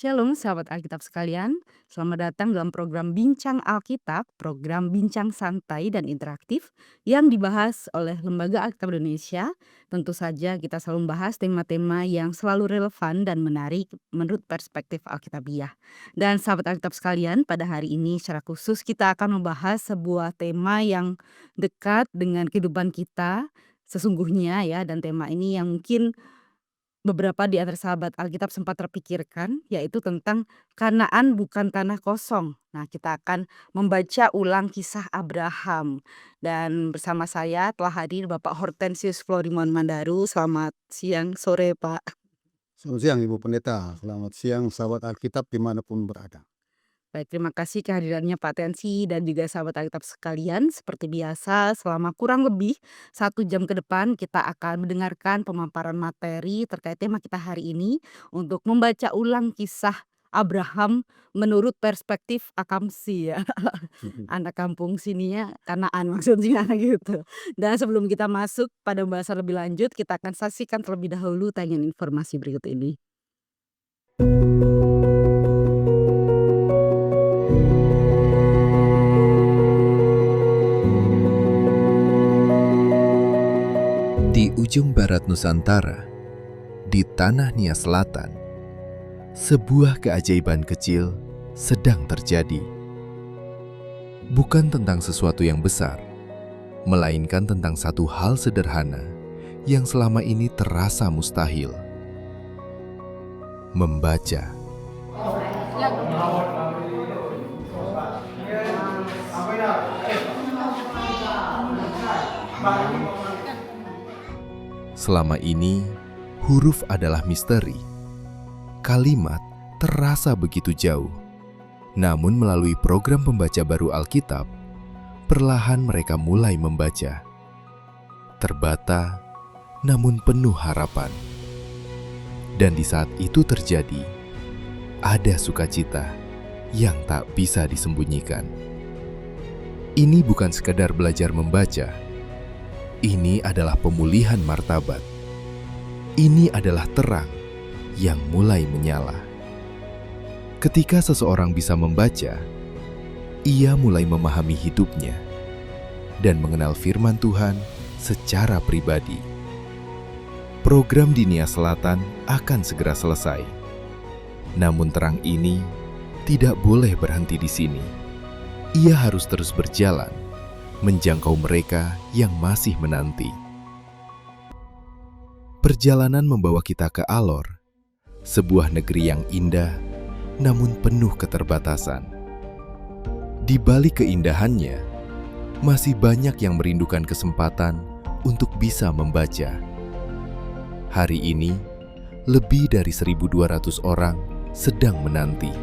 Shalom sahabat Alkitab sekalian, selamat datang dalam program Bincang Alkitab, program bincang santai dan interaktif yang dibahas oleh Lembaga Alkitab Indonesia. Tentu saja kita selalu membahas tema-tema yang selalu relevan dan menarik menurut perspektif Alkitabiah. Dan sahabat Alkitab sekalian, pada hari ini secara khusus kita akan membahas sebuah tema yang dekat dengan kehidupan kita sesungguhnya ya, dan tema ini yang mungkin beberapa di antara sahabat Alkitab sempat terpikirkan, yaitu tentang Kanaan bukan tanah kosong. Nah, kita akan membaca ulang kisah Abraham. Dan bersama saya telah hadir Bapak Hortensius Florimon Mandaru. Selamat siang, sore Pak. Selamat siang Ibu Pendeta, selamat siang sahabat Alkitab dimanapun berada. Baik, terima kasih kehadirannya Pak Tensi dan juga sahabat Alkitab sekalian. Seperti biasa, selama kurang lebih 1 jam ke depan kita akan mendengarkan pemaparan materi terkait tema kita hari ini untuk membaca ulang kisah Abraham menurut perspektif Akamsi ya. Anak kampung sininya Kanaan maksudnya gitu. Dan sebelum kita masuk pada pembahasan lebih lanjut, kita akan saksikan terlebih dahulu tayangan informasi berikut ini. Di ujung barat Nusantara, di tanah Nia Selatan, sebuah keajaiban kecil sedang terjadi. Bukan tentang sesuatu yang besar, melainkan tentang satu hal sederhana yang selama ini terasa mustahil. Membaca. Selama ini, huruf adalah misteri. Kalimat terasa begitu jauh. Namun melalui program pembaca baru Alkitab, perlahan mereka mulai membaca. Terbata, namun penuh harapan. Dan di saat itu terjadi, ada sukacita yang tak bisa disembunyikan. Ini bukan sekadar belajar membaca. Ini adalah pemulihan martabat. Ini adalah terang yang mulai menyala. Ketika seseorang bisa membaca, ia mulai memahami hidupnya dan mengenal firman Tuhan secara pribadi. Program di Nia Selatan akan segera selesai. Namun terang ini tidak boleh berhenti di sini. Ia harus terus berjalan, menjangkau mereka yang masih menanti. Perjalanan membawa kita ke Alor, sebuah negeri yang indah namun penuh keterbatasan. Di balik keindahannya, masih banyak yang merindukan kesempatan untuk bisa membaca. Hari ini, lebih dari 1.200 orang sedang menanti.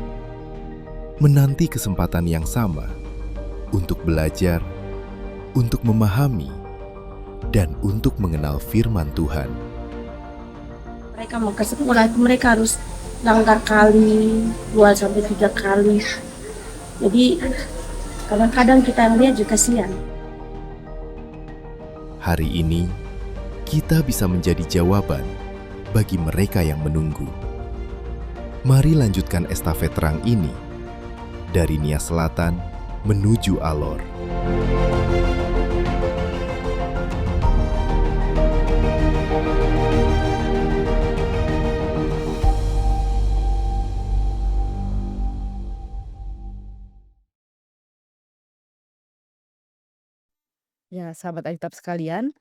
Menanti kesempatan yang sama untuk belajar, untuk memahami, dan untuk mengenal firman Tuhan. Mereka mau ke sekolah itu mereka harus langgar kali 2-3 kali. Jadi kadang-kadang kita lihat juga kasihan. Hari ini kita bisa menjadi jawaban bagi mereka yang menunggu. Mari lanjutkan estafet terang ini dari Nia Selatan menuju Alor. Ya, sahabat Alkitab sekalian,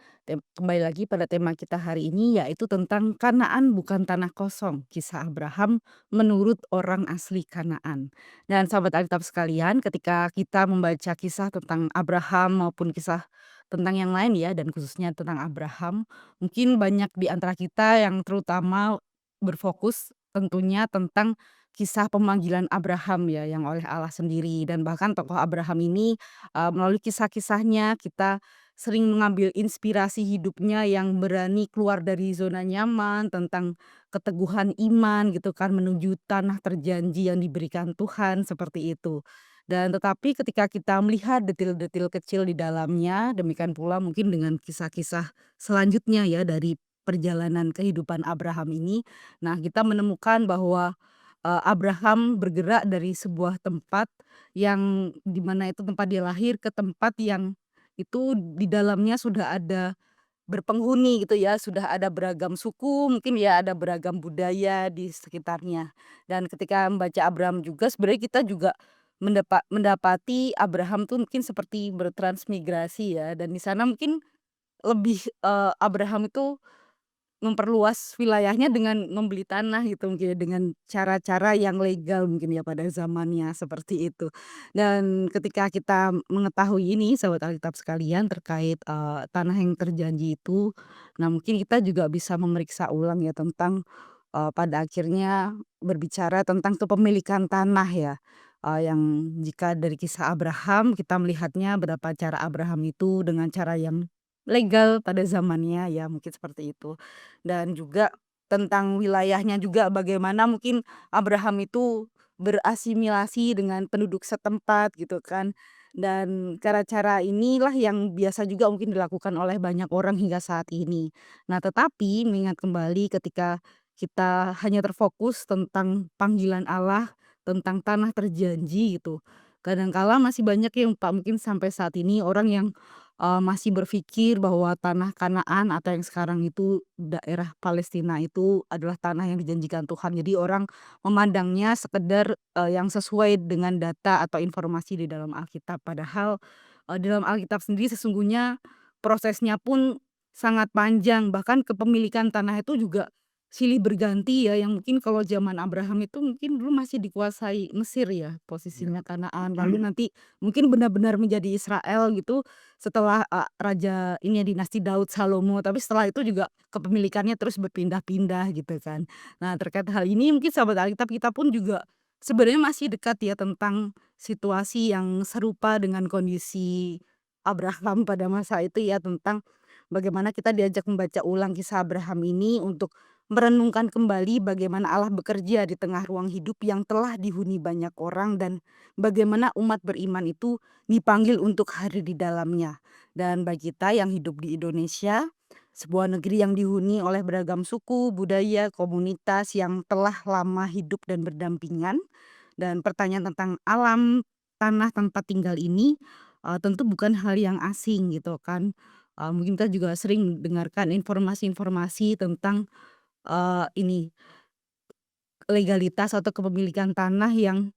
kembali lagi pada tema kita hari ini yaitu tentang Kanaan bukan tanah kosong, kisah Abraham menurut orang asli Kanaan. Dan sahabat Alkitab sekalian, ketika kita membaca kisah tentang Abraham maupun kisah tentang yang lain ya, dan khususnya tentang Abraham, mungkin banyak di antara kita yang terutama berfokus tentunya tentang kisah pemanggilan Abraham ya, yang oleh Allah sendiri, dan bahkan tokoh Abraham ini melalui kisah-kisahnya kita sering mengambil inspirasi hidupnya yang berani keluar dari zona nyaman, tentang keteguhan iman gitu kan, menuju tanah terjanji yang diberikan Tuhan, seperti itu. Dan tetapi ketika kita melihat detil-detil kecil di dalamnya, demikian pula mungkin dengan kisah-kisah selanjutnya ya dari perjalanan kehidupan Abraham ini. Nah, kita menemukan bahwa Abraham bergerak dari sebuah tempat yang di mana itu tempat dia lahir ke tempat yang itu di dalamnya sudah ada berpenghuni gitu ya, sudah ada beragam suku, mungkin ya ada beragam budaya di sekitarnya. Dan ketika membaca Abraham juga sebenarnya kita juga mendapati Abraham tuh mungkin seperti bertransmigrasi ya, dan di sana mungkin lebih, Abraham itu memperluas wilayahnya dengan membeli tanah gitu mungkin ya, dengan cara-cara yang legal mungkin ya pada zamannya, seperti itu. Dan ketika kita mengetahui ini sahabat Alkitab sekalian terkait, tanah yang terjanji itu, nah mungkin kita juga bisa memeriksa ulang ya tentang, pada akhirnya berbicara tentang kepemilikan tanah ya, yang jika dari kisah Abraham kita melihatnya berapa cara Abraham itu dengan cara yang legal pada zamannya ya, mungkin seperti itu. Dan juga tentang wilayahnya juga bagaimana mungkin Abraham itu berasimilasi dengan penduduk setempat gitu kan. Dan cara-cara inilah yang biasa juga mungkin dilakukan oleh banyak orang hingga saat ini. Nah, tetapi mengingat kembali ketika kita hanya terfokus tentang panggilan Allah, tentang tanah terjanji gitu. Kadangkala masih banyak yang Pak mungkin sampai saat ini orang yang masih berpikir bahwa tanah Kanaan atau yang sekarang itu daerah Palestina itu adalah tanah yang dijanjikan Tuhan. Jadi orang memandangnya sekedar, yang sesuai dengan data atau informasi di dalam Alkitab. Padahal, dalam Alkitab sendiri sesungguhnya prosesnya pun sangat panjang, bahkan kepemilikan tanah itu juga silih berganti ya, yang mungkin kalau zaman Abraham itu mungkin dulu masih dikuasai Mesir ya, Ya. posisinya Kanaan, lalu nanti mungkin benar-benar menjadi Israel gitu setelah, raja ini ya dinasti Daud Salomo, tapi setelah itu juga kepemilikannya terus berpindah-pindah gitu kan. Nah terkait hal ini mungkin sahabat Alkitab kita pun juga sebenarnya masih dekat ya tentang situasi yang serupa dengan kondisi Abraham pada masa itu ya, tentang bagaimana kita diajak membaca ulang kisah Abraham ini untuk merenungkan kembali bagaimana Allah bekerja di tengah ruang hidup yang telah dihuni banyak orang dan bagaimana umat beriman itu dipanggil untuk hadir di dalamnya. Dan bagi kita yang hidup di Indonesia, sebuah negeri yang dihuni oleh beragam suku, budaya, komunitas yang telah lama hidup dan berdampingan, dan pertanyaan tentang alam, tanah tempat tinggal ini, tentu bukan hal yang asing gitu kan. Mungkin kita juga sering dengarkan informasi-informasi tentang, ini, legalitas atau kepemilikan tanah yang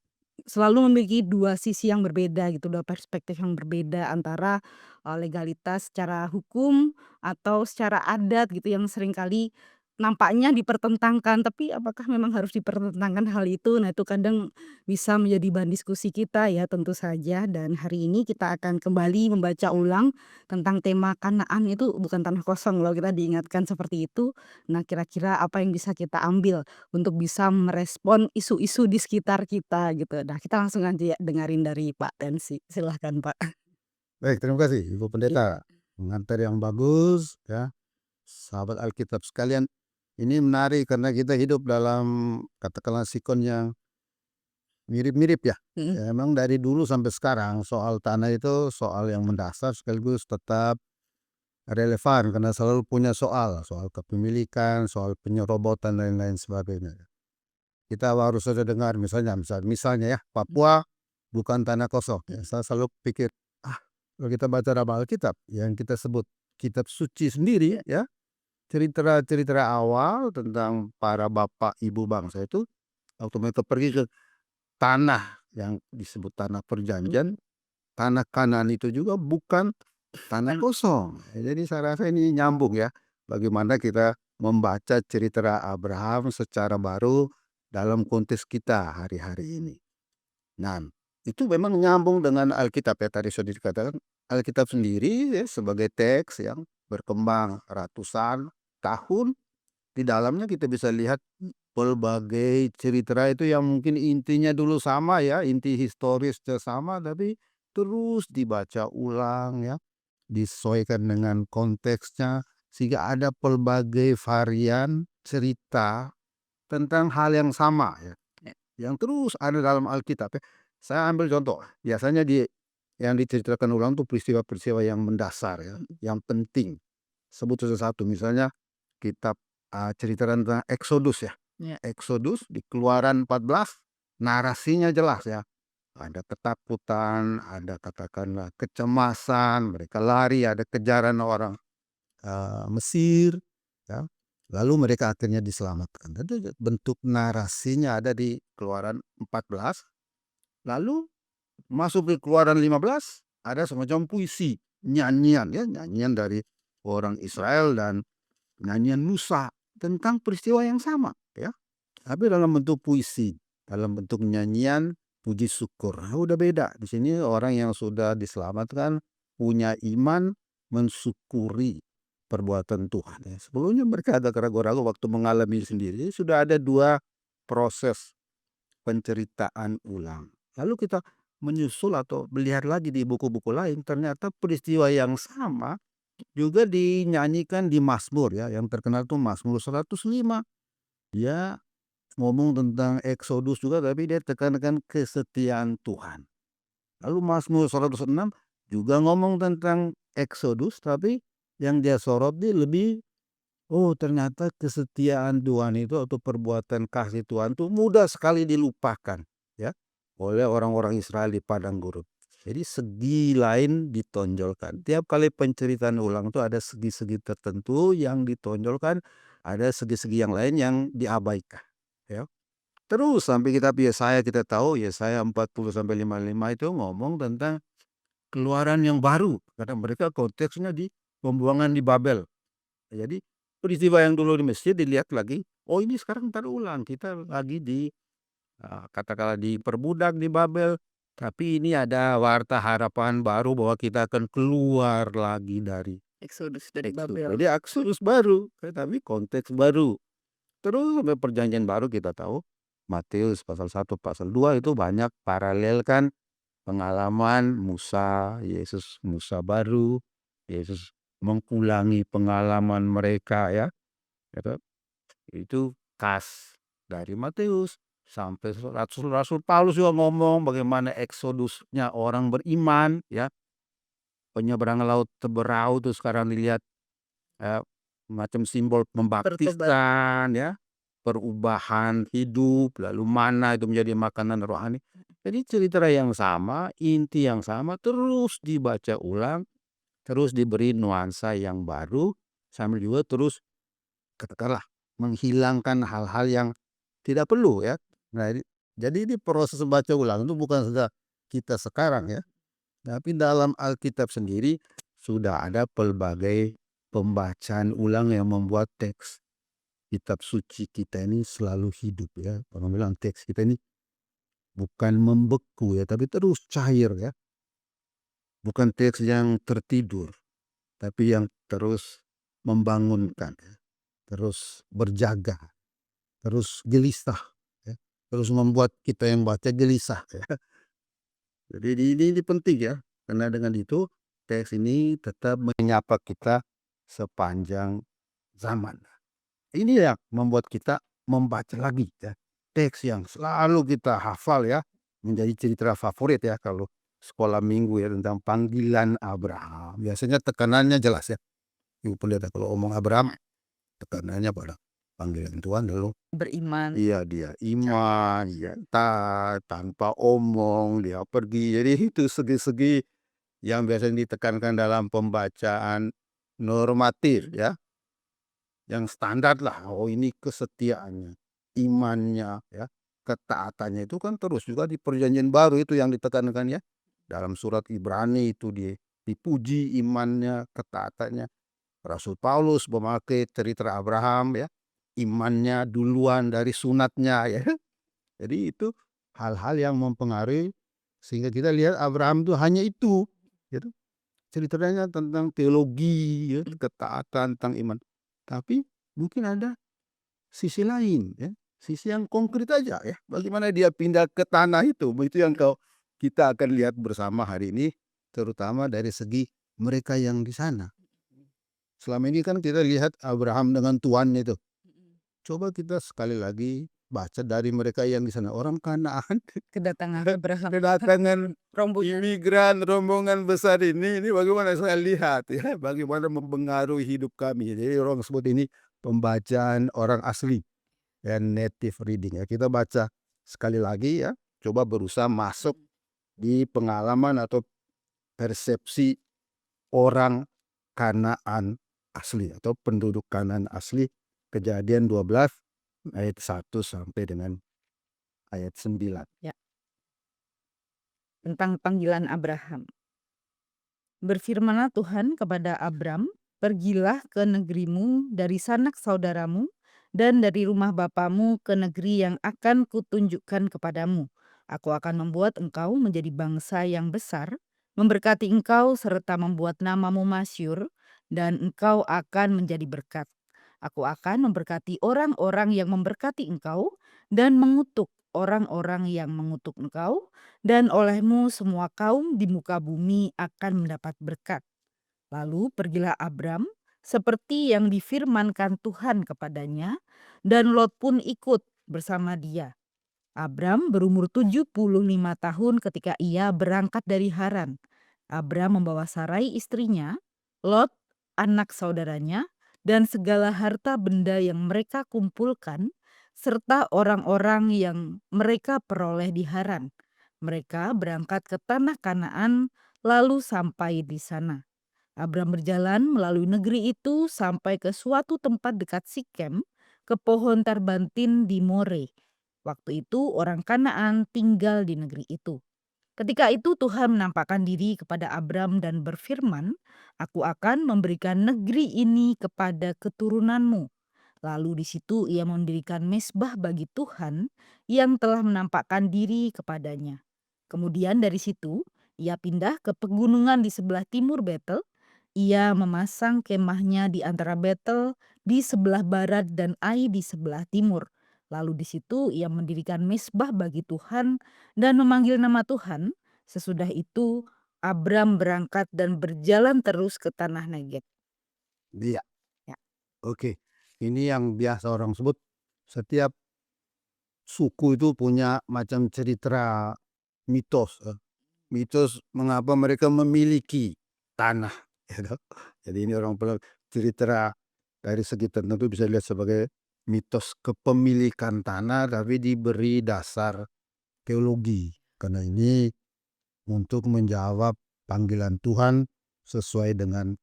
selalu memiliki 2 sisi yang berbeda gitu, 2 perspektif yang berbeda antara, legalitas secara hukum atau secara adat gitu yang seringkali nampaknya dipertentangkan, tapi apakah memang harus dipertentangkan hal itu? Nah, itu kadang bisa menjadi bahan diskusi kita ya tentu saja, dan hari ini kita akan kembali membaca ulang tentang tema Kanaan itu bukan tanah kosong loh, kita diingatkan seperti itu. Nah, kira-kira apa yang bisa kita ambil untuk bisa merespon isu-isu di sekitar kita gitu. Nah, kita langsung aja ya dengerin dari Pak Tensi, silahkan Pak. Baik, terima kasih Ibu Iya. Pendeta. Pengantar yang bagus ya. Sahabat Alkitab sekalian, ini menarik karena kita hidup dalam katakanlah sikon yang mirip-mirip ya. Mhm. Ya, emang dari dulu sampai sekarang soal tanah itu soal yang mendasar sekaligus tetap relevan karena selalu punya soal kepemilikan, soal penyerobotan dan lain sebagainya. Kita harus saja dengar misalnya ya, Papua bukan tanah kosong ya. Saya selalu pikir, ah, kalau kita baca dalam Alkitab yang kita sebut kitab suci sendiri ya, cerita-cerita awal tentang para bapak ibu bangsa itu waktu mereka pergi ke tanah yang disebut tanah perjanjian, tanah Kanaan itu juga bukan tanah kosong. Jadi saya rasa ini nyambung ya, bagaimana kita membaca cerita Abraham secara baru dalam konteks kita hari-hari ini. Nah, itu memang nyambung dengan Alkitab ya, tadi sudah dikatakan Alkitab sendiri ya sebagai teks yang berkembang ratusan tahun, di dalamnya kita bisa lihat pelbagai cerita itu yang mungkin intinya dulu sama ya, inti historisnya sama, tapi terus dibaca ulang ya, disesuaikan dengan konteksnya, sehingga ada pelbagai varian cerita tentang hal yang sama ya, yang terus ada dalam Alkitab ya. Saya ambil contoh, biasanya yang diceritakan ulang tuh peristiwa-peristiwa yang mendasar ya, yang penting. Sebut saja satu, misalnya kitab, cerita tentang Exodus ya. Ya. Exodus, di Keluaran 14 narasinya jelas ya. Ada ketakutan, ada katakanlah kecemasan, mereka lari, ada kejaran orang Mesir, ya. Lalu mereka akhirnya diselamatkan. Itu bentuk narasinya ada di Keluaran 14. Lalu masuk ke Keluaran 15 ada semacam puisi, nyanyian ya, nyanyian dari orang Israel dan nyanyian Musa tentang peristiwa yang sama ya. Tapi dalam bentuk puisi, dalam bentuk nyanyian puji syukur. Nah, udah beda. Di sini orang yang sudah diselamatkan punya iman mensyukuri perbuatan Tuhan ya. Sebelumnya mereka ada ragu-ragu waktu mengalami sendiri. Sudah ada 2 proses penceritaan ulang. Lalu kita menyusul atau melihat lagi di buku-buku lain, ternyata peristiwa yang sama juga dinyanyikan di Mazmur ya. Yang terkenal tuh Mazmur 105. Dia ngomong tentang Exodus juga, tapi dia tekankan kesetiaan Tuhan. Lalu Mazmur 106 juga ngomong tentang Exodus, tapi yang dia soroti lebih, oh ternyata kesetiaan Tuhan itu atau perbuatan kasih Tuhan itu mudah sekali dilupakan ya oleh orang-orang Israel di padang gurun. Jadi segi lain ditonjolkan. Tiap kali penceritaan ulang itu ada segi-segi tertentu yang ditonjolkan, ada segi-segi yang lain yang diabaikan ya. Terus sampai kitab Yesaya, kita tahu Yesaya 40-55 itu ngomong tentang keluaran yang baru, karena mereka konteksnya di pembuangan di Babel. Jadi peristiwa yang dulu di Mesir dilihat lagi, oh ini sekarang terulang, kita lagi di katakanlah diperbudak di Babel, tapi ini ada warta harapan baru bahwa kita akan keluar lagi dari Exodus dari Exodus. Babel. Jadi Exodus baru, tapi konteks baru. Terus sampai perjanjian baru kita tahu Matius pasal 1, pasal 2 itu banyak paralelkan pengalaman Musa, Yesus Musa baru, Yesus mengulangi pengalaman mereka ya. Gitu. Itu khas dari Matius. Sampai Rasul Paulus juga ngomong bagaimana eksodusnya orang beriman ya. Penyeberangan laut Teberau itu sekarang dilihat macam simbol pembaptisan ya, perubahan hidup, lalu mana itu menjadi makanan rohani. Jadi cerita yang sama, inti yang sama terus dibaca ulang, terus diberi nuansa yang baru, sambil juga terus katakanlah menghilangkan hal-hal yang tidak perlu ya. Nah, jadi ini proses baca ulang itu bukan saja kita sekarang ya, tapi dalam Alkitab sendiri sudah ada pelbagai pembacaan ulang yang membuat teks kitab suci kita ini selalu hidup ya. Orang bilang teks kita ini bukan membeku ya, tapi terus cair ya. Bukan teks yang tertidur, tapi yang terus membangunkan ya. Terus berjaga, terus gelisah ya. Terus membuat kita yang baca gelisah ya. Jadi ini penting ya, karena dengan itu teks ini tetap menyapa kita sepanjang zaman. Ini yang membuat kita membaca lagi ya, teks yang selalu kita hafal ya, menjadi cerita favorit ya kalau sekolah minggu ya, tentang panggilan Abraham. Biasanya tekanannya jelas ya. Ibu pendeta kalau omong Abraham, tekanannya pada panggilan Tuhan, lalu Beriman. iya dia iman, ya taat, tanpa omong dia pergi. Jadi itu segi-segi yang biasanya ditekankan dalam pembacaan normatif ya, yang standar lah. Oh ini kesetiaannya, imannya ya, ketaatannya itu kan terus juga di perjanjian baru itu yang ditekankan ya. Dalam surat Ibrani itu dipuji imannya, ketaatannya. Rasul Paulus memakai cerita Abraham ya, imannya duluan dari sunatnya ya. Jadi itu hal-hal yang mempengaruhi sehingga kita lihat Abraham itu hanya itu gitu. Ceritanya tentang teologi ya, ketaatan, tentang iman. Tapi mungkin ada sisi lain ya, sisi yang konkret aja ya. Bagaimana dia pindah ke tanah itu yang kita akan lihat bersama hari ini, terutama dari segi mereka yang di sana. Selama ini kan kita lihat Abraham dengan tuannya itu. Coba kita sekali lagi baca dari mereka yang di sana, orang Kanaan, Kedatangan Abraham. kedatangan Rombongan. imigran rombongan besar ini bagaimana saya lihat ya, bagaimana mempengaruhi hidup kami. Jadi orang sebut ini pembacaan orang asli. and native reading ya. Kita baca sekali lagi ya, coba berusaha masuk di pengalaman atau persepsi orang Kanaan asli atau penduduk Kanaan asli. Kejadian 12 ayat 1 sampai dengan ayat 9. Ya. Tentang panggilan Abraham. Berfirmanlah Tuhan kepada Abram, "Pergilah ke negerimu, dari sanak saudaramu, dan dari rumah bapamu ke negeri yang akan kutunjukkan kepadamu. Aku akan membuat engkau menjadi bangsa yang besar, memberkati engkau serta membuat namamu masyhur, dan engkau akan menjadi berkat. Aku akan memberkati orang-orang yang memberkati engkau, dan mengutuk orang-orang yang mengutuk engkau, dan olehmu semua kaum di muka bumi akan mendapat berkat." Lalu pergilah Abram seperti yang difirmankan Tuhan kepadanya, dan Lot pun ikut bersama dia. Abram berumur 75 tahun ketika ia berangkat dari Haran. Abram membawa Sarai istrinya, Lot anak saudaranya, dan segala harta benda yang mereka kumpulkan, serta orang-orang yang mereka peroleh di Haran. Mereka berangkat ke tanah Kanaan, lalu sampai di sana. Abram berjalan melalui negeri itu sampai ke suatu tempat dekat Sikem, ke pohon tarbantin di More. Waktu itu orang Kanaan tinggal di negeri itu. Ketika itu Tuhan menampakkan diri kepada Abram dan berfirman, "Aku akan memberikan negeri ini kepada keturunanmu." Lalu di situ ia mendirikan mezbah bagi Tuhan yang telah menampakkan diri kepadanya. Kemudian dari situ ia pindah ke pegunungan di sebelah timur Betel. Ia memasang kemahnya di antara Betel di sebelah barat dan Ai di sebelah timur. Lalu di situ ia mendirikan mezbah bagi Tuhan dan memanggil nama Tuhan. Sesudah itu Abram berangkat dan berjalan terus ke tanah Negeb. Iya. Ya. Oke. Ini yang biasa orang sebut, setiap suku itu punya macam cerita mitos. Mitos mengapa mereka memiliki tanah. Ya toh. Jadi ini orang bilang cerita dari segi tertentu bisa dilihat sebagai mitos kepemilikan tanah, tapi diberi dasar teologi. Karena ini untuk menjawab panggilan Tuhan sesuai dengan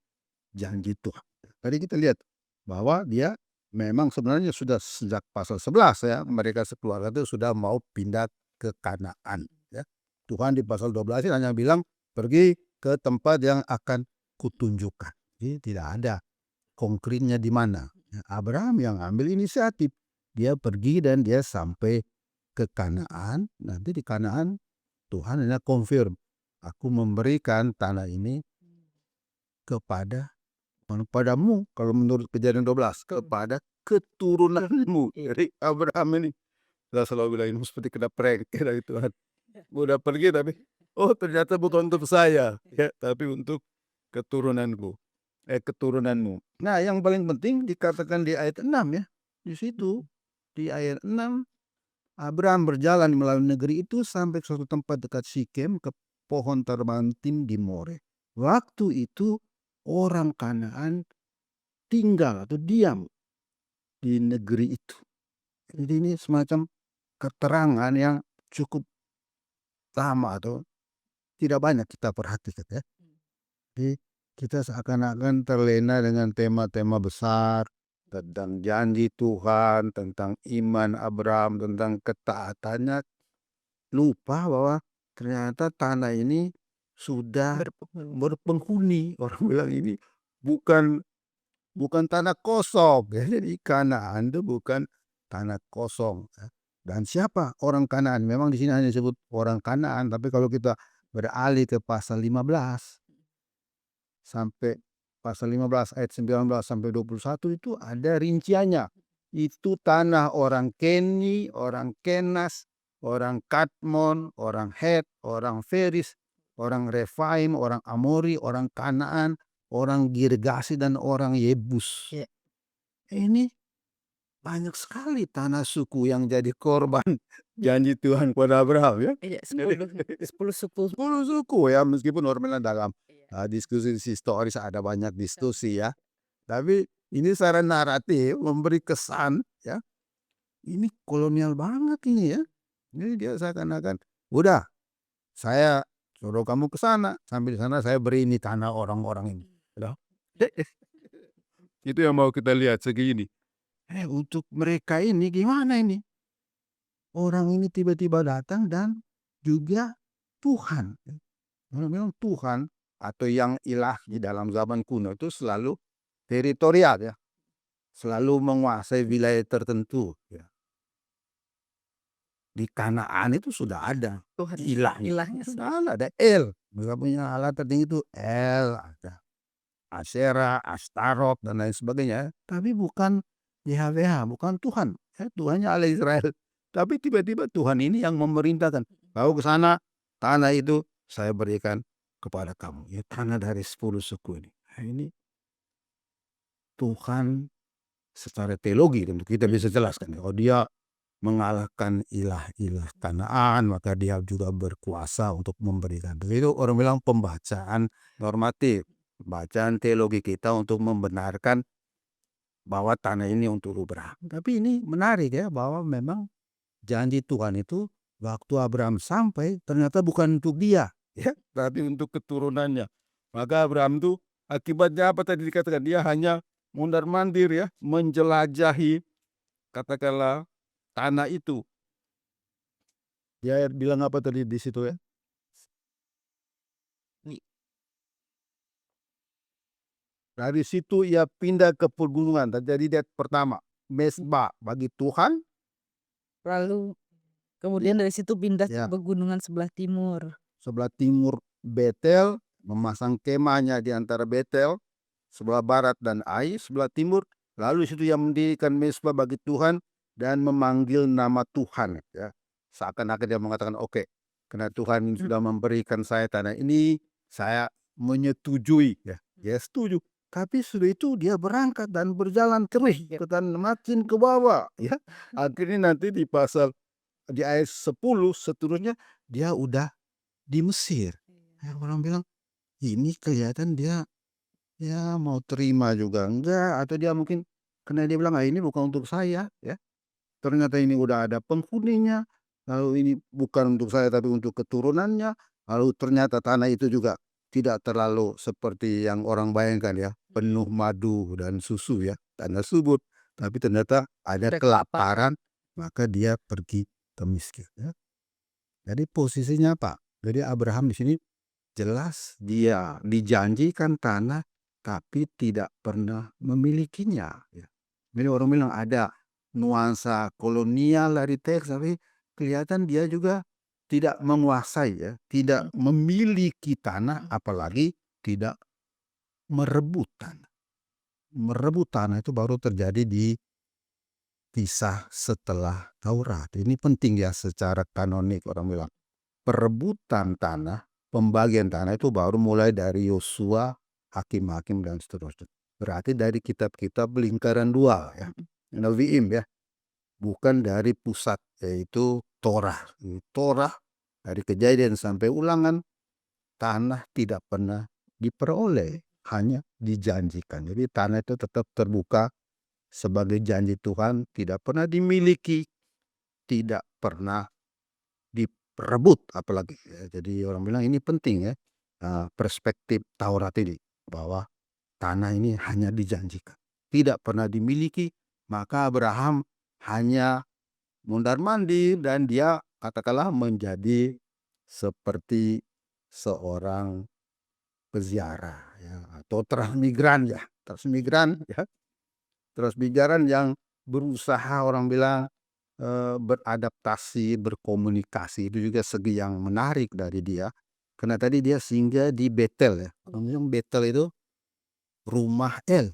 janji Tuhan. Tadi kita lihat bahwa dia memang sebenarnya sudah sejak pasal 11 ya, mereka sekeluarga itu sudah mau pindah ke Kanaan ya. Tuhan di pasal 12 ini hanya bilang pergi ke tempat yang akan kutunjukkan. Jadi tidak ada konkretnya di mana. Abraham yang ambil inisiatif. Dia pergi dan dia sampai ke Kanaan. Nanti di Kanaan Tuhan hanya confirm, aku memberikan tanah ini kepadamu, kalau menurut Kejadian 12, kepada keturunanmu. Jadi Abraham ini, saya selalu bilang ini seperti kena prank dari Tuhan. Udah pergi tapi, oh ternyata bukan untuk saya, ya, tapi untuk keturunanku, keturunanmu. Nah, yang paling penting dikatakan di ayat 6 ya. Di situ di ayat 6, Abraham berjalan melalui negeri itu sampai ke suatu tempat dekat Sikem, ke pohon tarbantin di More. Waktu itu orang Kanaan tinggal atau diam di negeri itu. Jadi ini semacam keterangan yang cukup lama atau tidak banyak kita perhatikan ya. Jadi kita seakan-akan terlena dengan tema-tema besar tentang janji Tuhan, tentang iman Abraham, tentang ketaatannya, lupa bahwa ternyata tanah ini sudah berpenghuni. Orang bilang ini bukan tanah kosong ya. Jadi Kanaan itu bukan tanah kosong ya. Dan siapa orang Kanaan? Memang di sini hanya disebut orang Kanaan, tapi kalau kita beralih ke pasal 15 sampai pasal 15 ayat 19 sampai 21 itu ada rinciannya. Itu tanah orang Keni, orang Kenas, orang Kadmon, orang Het, orang Feris, orang Refaim, orang Amori, orang Kanaan, orang Girgasi, dan orang Yebus. Ya. Ini banyak sekali tanah suku yang jadi korban janji Tuhan kepada Abraham ya. Iya, 10 suku. 10 suku ya, meskipun normalnya dalam diskusi historis ada banyak diskusi ya. Tapi ini secara naratif memberi kesan ya ini kolonial banget ini ya. Jadi dia seakan-akan, "Udah, saya suruh kamu ke sana, sampai di sana saya beri ini tanah orang-orang ini." Gitu. Itu yang mau kita lihat segi ini. Untuk mereka ini gimana ini? Orang ini tiba-tiba datang dan juga Tuhan. Orang bilang Tuhan atau yang ilahi dalam zaman kuno itu selalu teritorial ya, selalu menguasai wilayah tertentu ya. Di Kanaan itu sudah ada Tuhan ilahnya, ilahnya sudah ada El, mereka punya alat tertinggi itu El, ada Asyera, Astarot dan lain sebagainya, tapi bukan YHWH, bukan Tuhan, Tuhannya Allah Israel. Tapi tiba-tiba Tuhan ini yang memerintahkan, "Kau ke sana, tanah itu saya berikan kepada kamu." Ya, tanah dari 10 suku ini. Nah, ini Tuhan secara teologi tentu kita bisa jelaskan. Kalau dia mengalahkan ilah-ilah Kanaan, maka dia juga berkuasa untuk memberikan. Itu orang bilang pembacaan normatif, bacaan teologi kita untuk membenarkan bahwa tanah ini untuk Abraham. Tapi ini menarik ya, bahwa memang janji Tuhan itu waktu Abraham sampai ternyata bukan untuk dia, ya, tapi untuk keturunannya. Maka Abraham itu akibatnya apa tadi dikatakan, dia hanya mondar-mandir ya, menjelajahi katakanlah tanah itu. Dia bilang apa tadi di situ ya? Dari situ ia pindah ke pegunungan. Jadi dia pertama mesbah bagi Tuhan. Lalu kemudian dari situ pindah ke Ya, pegunungan sebelah timur. sebelah timur Betel, memasang kemahnya di antara Betel, sebelah barat dan Ai, sebelah timur. Lalu di situ ia mendirikan mesbah bagi Tuhan dan memanggil nama Tuhan. Ya, seakan-akan dia mengatakan, oke, karena Tuhan sudah memberikan saya tanah ini, saya menyetujui. Ya, dia setuju. Tapi sudah itu dia berangkat dan berjalan terus ke tanah, makin ke bawah. Ya, akhirnya nanti di ayat 10 seterusnya dia udah di Mesir. Ya, orang bilang ini kelihatan dia ya mau terima juga enggak, atau dia mungkin karena dia bilang, ini bukan untuk saya ya. Ternyata ini udah ada penghuninya, lalu ini bukan untuk saya tapi untuk keturunannya, lalu ternyata tanah itu juga tidak terlalu seperti yang orang bayangkan ya, penuh madu dan susu ya, tanah subur, tapi ternyata ada Ada kelaparan, maka dia pergi ke miskin ya. Jadi posisinya apa? Jadi Abraham di sini jelas dia dijanjikan tanah tapi tidak pernah memilikinya ya. Jadi orang bilang ada nuansa kolonial dari teks, tapi kelihatan dia juga tidak menguasai ya, tidak memiliki tanah, apalagi tidak merebut tanah. Merebut tanah itu baru terjadi di kisah setelah Taurat. Ini penting ya secara kanonik, orang bilang. Perebutan tanah, pembagian tanah itu baru mulai dari Yosua, hakim-hakim dan seterusnya. Berarti dari kitab-kitab lingkaran dua ya, Nevi'im ya, bukan dari pusat, yaitu Torah. Torah dari Kejadian sampai Ulangan, tanah tidak pernah diperoleh, hanya dijanjikan. Jadi tanah itu tetap terbuka sebagai janji Tuhan, tidak pernah dimiliki, tidak pernah diperebut apalagi ya. Jadi orang bilang ini penting ya, perspektif Taurat ini, bahwa tanah ini hanya dijanjikan, tidak pernah dimiliki. Maka Abraham hanya mondar-mandir dan dia katakanlah menjadi seperti seorang peziarah ya, atau transmigran ya, transmigran yang berusaha, orang bilang, beradaptasi, berkomunikasi. Itu juga segi yang menarik dari dia. Karena tadi dia singgah di Betel ya. Orang bilang Betel itu rumah El.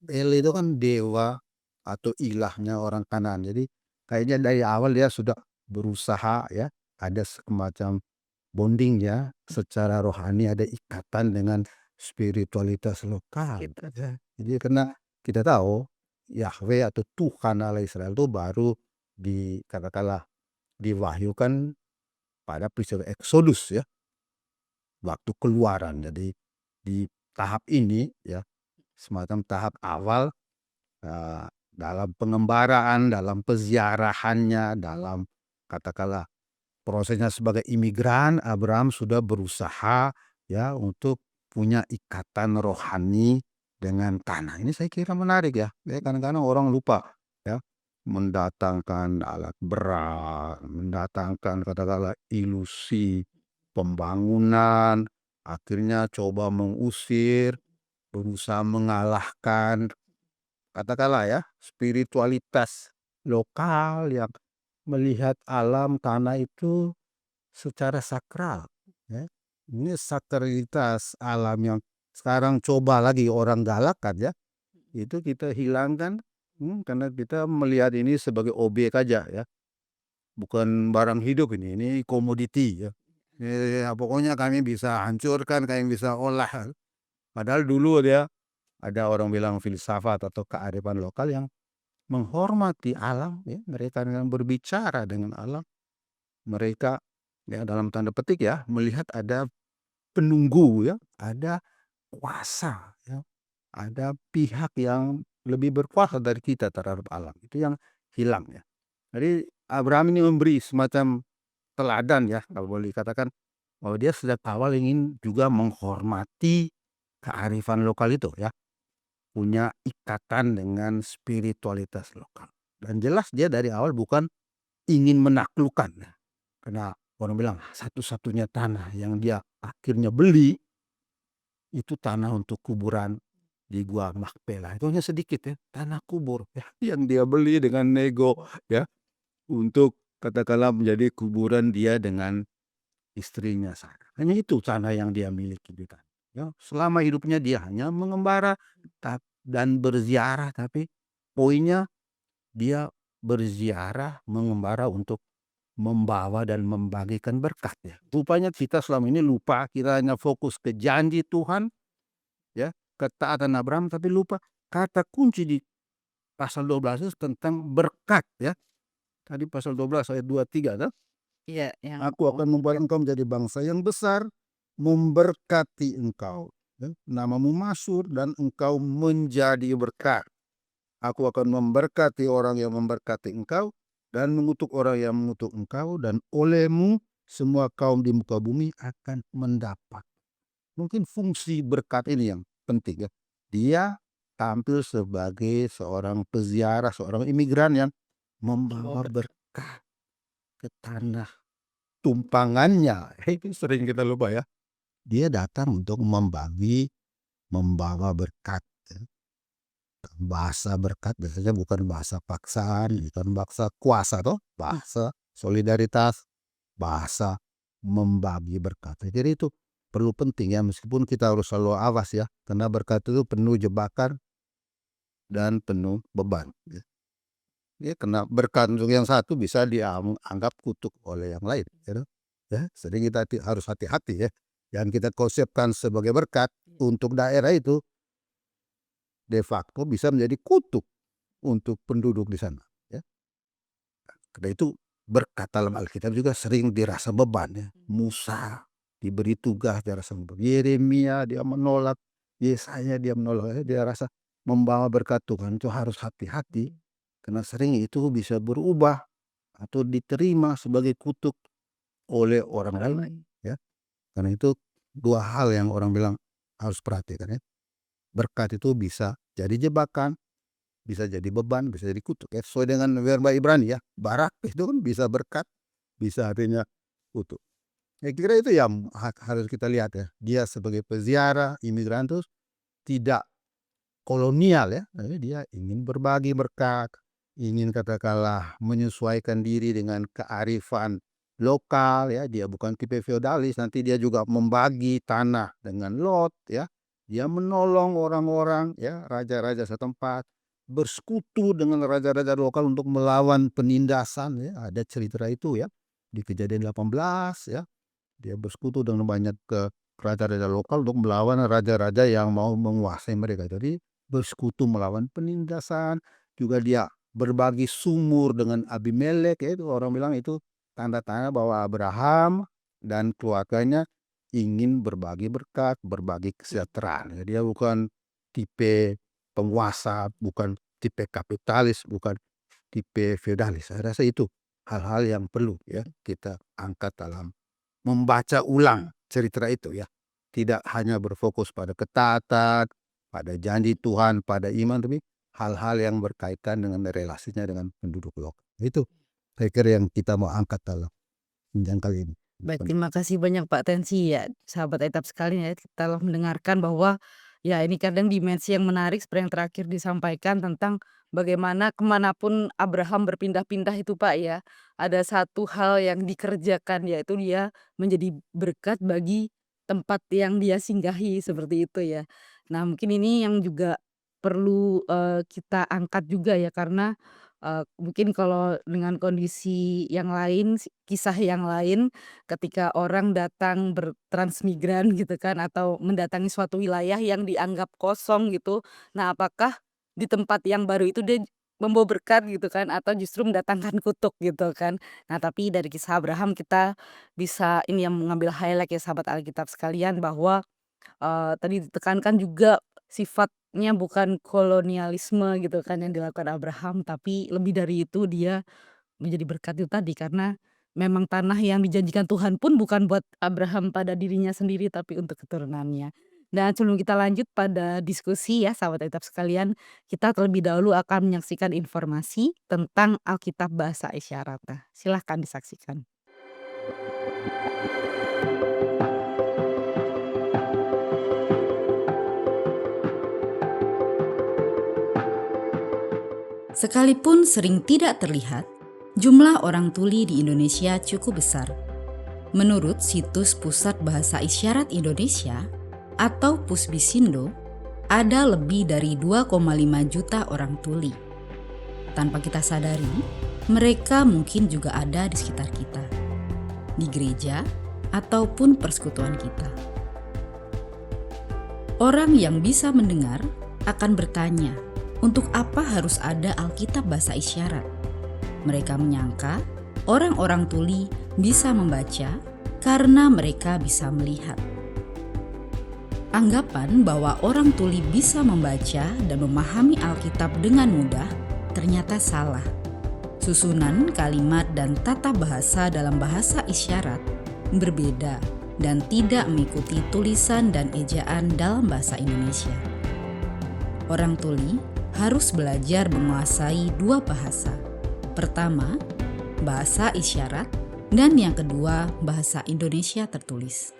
El itu kan dewa atau ilahnya orang Kanaan. Jadi kayaknya dari awal dia sudah berusaha ya, ada semacam bonding ya, secara rohani ada ikatan dengan spiritualitas lokal. Gitu. Ya. Jadi karena kita tahu Yahweh atau Tuhan Allah Israel itu baru katakanlah diwahyukan pada peristiwa Eksodus ya, waktu keluaran. Jadi di tahap ini ya, semacam tahap awal, dalam pengembaraan, dalam peziarahannya, dalam katakanlah prosesnya sebagai imigran, Abraham sudah berusaha ya untuk punya ikatan rohani dengan tanah. Ini saya kira menarik ya. Kadang-kadang orang lupa ya, mendatangkan alat berat, mendatangkan katakanlah ilusi pembangunan, akhirnya coba mengusir, berusaha mengalahkan katakanlah ya spiritualitas lokal yang melihat alam tanah itu secara sakral ya. Ini sakralitas alam yang sekarang coba lagi orang galakkan ya, itu kita hilangkan, karena kita melihat ini sebagai objek aja ya, bukan barang hidup ini komoditi ya. Ya pokoknya kami bisa hancurkan, kami bisa olah. Padahal dulu dia ada orang bilang filsafat atau kearifan lokal yang menghormati alam ya, mereka yang berbicara dengan alam. Mereka ya dalam tanda petik ya, melihat ada penunggu ya, ada kuasa ya, ada pihak yang lebih berkuasa dari kita terhadap alam. Itu yang hilang ya. Jadi Abraham ini memberi semacam teladan ya, kalau boleh dikatakan bahwa dia sejak awal ingin juga menghormati kearifan lokal itu ya, punya ikatan dengan spiritualitas lokal. Dan jelas dia dari awal bukan ingin menaklukkan ya. Karena orang bilang satu-satunya tanah yang dia akhirnya beli itu tanah untuk kuburan di Gua Makpela. Itu hanya sedikit ya, tanah kubur ya, yang dia beli dengan nego ya, untuk katakanlah menjadi kuburan dia dengan istrinya Sarah. Hanya itu tanah yang dia miliki di sana. Ya, selama hidupnya dia hanya mengembara dan berziarah, tapi poinnya dia berziarah, mengembara untuk membawa dan membagikan berkat ya. Rupanya kita selama ini lupa, kita hanya fokus ke janji Tuhan ya, ketaatan Abraham, tapi lupa kata kunci di pasal 12 itu tentang berkat ya. Tadi pasal 12 ayat 23 kan? Iya, yang Aku akan membuat engkau menjadi bangsa yang besar, memberkati engkau. Ya. Namamu masyhur dan engkau menjadi berkat. Aku akan memberkati orang yang memberkati engkau dan mengutuk orang yang mengutuk engkau, dan olehmu semua kaum di muka bumi akan mendapat. Mungkin fungsi berkat ini yang penting ya. Dia tampil sebagai seorang peziarah, seorang imigran yang membawa berkat ke tanah tumpangannya. Itu sering kita lupa ya. Dia datang untuk membawa berkat. Bahasa berkat biasanya bukan bahasa paksaan, bukan bahasa kuasa toh, bahasa solidaritas, bahasa membagi berkat. Jadi itu perlu penting ya, meskipun kita harus selalu awas ya, karena berkat itu penuh jebakan dan penuh beban. Ya, karena berkat untuk yang satu bisa dianggap kutuk oleh yang lain. Ya, sering kita harus hati-hati ya. Yang kita konsepkan sebagai berkat untuk daerah itu de facto bisa menjadi kutuk untuk penduduk di sana ya. Karena itu berkat dalam Alkitab juga sering dirasa beban ya. Musa diberi tugas dia rasa beban. Yeremia dia menolak, Yesaya dia menolak, dia rasa membawa berkat Tuhan itu harus hati-hati karena sering itu bisa berubah atau diterima sebagai kutuk oleh orang lain ya. Karena itu dua hal yang orang bilang harus perhatikan ya. Berkat itu bisa jadi jebakan, bisa jadi beban, bisa jadi kutuk ya. Sesuai dengan verba Ibrani ya, barak itu kan bisa berkat, bisa artinya kutuk. Ya kira itu yang harus kita lihat ya. Dia sebagai peziarah, imigran itu tidak kolonial ya. Dia ingin berbagi berkat, ingin katakanlah menyesuaikan diri dengan kearifan lokal ya. Dia bukan tipe feodalis, nanti dia juga membagi tanah dengan Lot ya. Dia menolong orang-orang ya, raja-raja setempat, bersekutu dengan raja-raja lokal untuk melawan penindasan ya. Ada cerita itu ya di Kejadian 18 ya. Dia bersekutu dengan banyak raja-raja lokal untuk melawan raja-raja yang mau menguasai mereka. Jadi bersekutu melawan penindasan. Juga dia berbagi sumur dengan Abimelek ya, itu orang bilang itu tanda-tanda bahwa Abraham dan keluarganya ingin berbagi berkat, berbagi kesejahteraan. Dia bukan tipe penguasa, bukan tipe kapitalis, bukan tipe feodalis. Saya rasa itu hal-hal yang perlu ya kita angkat dalam membaca ulang cerita itu ya. Tidak hanya berfokus pada ketaatan, pada janji Tuhan, pada iman, tapi hal-hal yang berkaitan dengan relasinya dengan penduduk lokal. Itu saya kira yang kita mau angkat dalam yang kali ini. Baik, terima kasih banyak Pak Tensi ya, sahabat Etap sekalian ya, kita telah mendengarkan bahwa ya ini kadang dimensi yang menarik seperti yang terakhir disampaikan tentang bagaimana kemanapun Abraham berpindah-pindah itu Pak ya, ada satu hal yang dikerjakan yaitu dia menjadi berkat bagi tempat yang dia singgahi seperti itu ya. Nah mungkin ini yang juga perlu kita angkat juga ya karena mungkin kalau dengan kondisi yang lain, kisah yang lain, ketika orang datang bertransmigran gitu kan, atau mendatangi suatu wilayah yang dianggap kosong gitu. Nah, apakah di tempat yang baru itu dia membawa berkat gitu kan, atau justru mendatangkan kutuk gitu kan. Nah, tapi dari kisah Abraham kita bisa ini yang mengambil highlight ya sahabat Alkitab sekalian bahwa tadi ditekankan juga sifatnya bukan kolonialisme gitu kan yang dilakukan Abraham, tapi lebih dari itu dia menjadi berkat itu tadi karena memang tanah yang dijanjikan Tuhan pun bukan buat Abraham pada dirinya sendiri tapi untuk keturunannya. Dan sebelum kita lanjut pada diskusi ya sahabat Alkitab sekalian, kita terlebih dahulu akan menyaksikan informasi tentang Alkitab bahasa isyarat. Nah, silahkan disaksikan. Sekalipun sering tidak terlihat, jumlah orang tuli di Indonesia cukup besar. Menurut situs Pusat Bahasa Isyarat Indonesia atau Pusbisindo, ada lebih dari 2,5 juta orang tuli. Tanpa kita sadari, mereka mungkin juga ada di sekitar kita, di gereja ataupun persekutuan kita. Orang yang bisa mendengar akan bertanya, untuk apa harus ada Alkitab bahasa isyarat? Mereka menyangka orang-orang tuli bisa membaca karena mereka bisa melihat. Anggapan bahwa orang tuli bisa membaca dan memahami Alkitab dengan mudah ternyata salah. Susunan kalimat dan tata bahasa dalam bahasa isyarat berbeda dan tidak mengikuti tulisan dan ejaan dalam bahasa Indonesia. Orang tuli harus belajar menguasai dua bahasa. Pertama, bahasa isyarat, dan yang kedua, bahasa Indonesia tertulis.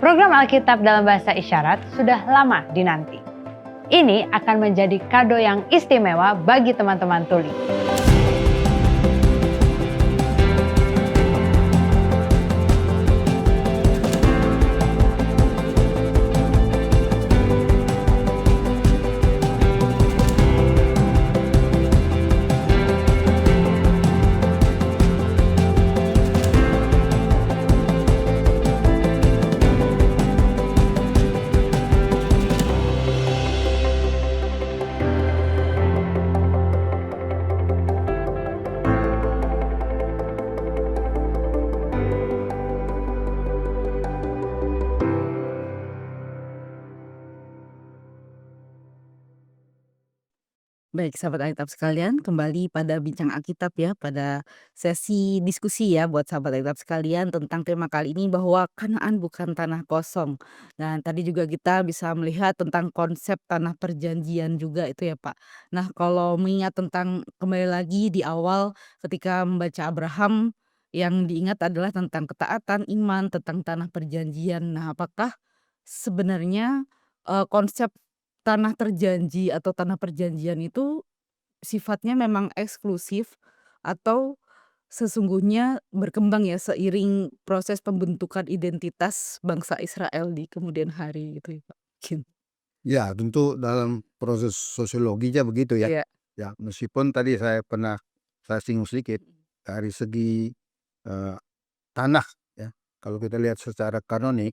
Program Alkitab dalam bahasa isyarat sudah lama dinanti. Ini akan menjadi kado yang istimewa bagi teman-teman tuli. Baik, sahabat Alkitab sekalian, kembali pada bincang Alkitab ya, pada sesi diskusi ya buat sahabat Alkitab sekalian tentang tema kali ini bahwa Kanaan bukan tanah kosong. Dan tadi juga kita bisa melihat tentang konsep tanah perjanjian juga itu ya Pak. Nah kalau mengingat tentang kembali lagi di awal ketika membaca Abraham, yang diingat adalah tentang ketaatan, iman, tentang tanah perjanjian. Nah, apakah sebenarnya, konsep tanah terjanji atau tanah perjanjian itu sifatnya memang eksklusif atau sesungguhnya berkembang ya seiring proses pembentukan identitas bangsa Israel di kemudian hari gitu ya, Pak? Mungkin. Ya, tentu dalam proses sosiologinya begitu ya. Iya. Ya, meskipun tadi saya singgung sedikit dari segi, eee, tanah ya, kalau kita lihat secara kanonik,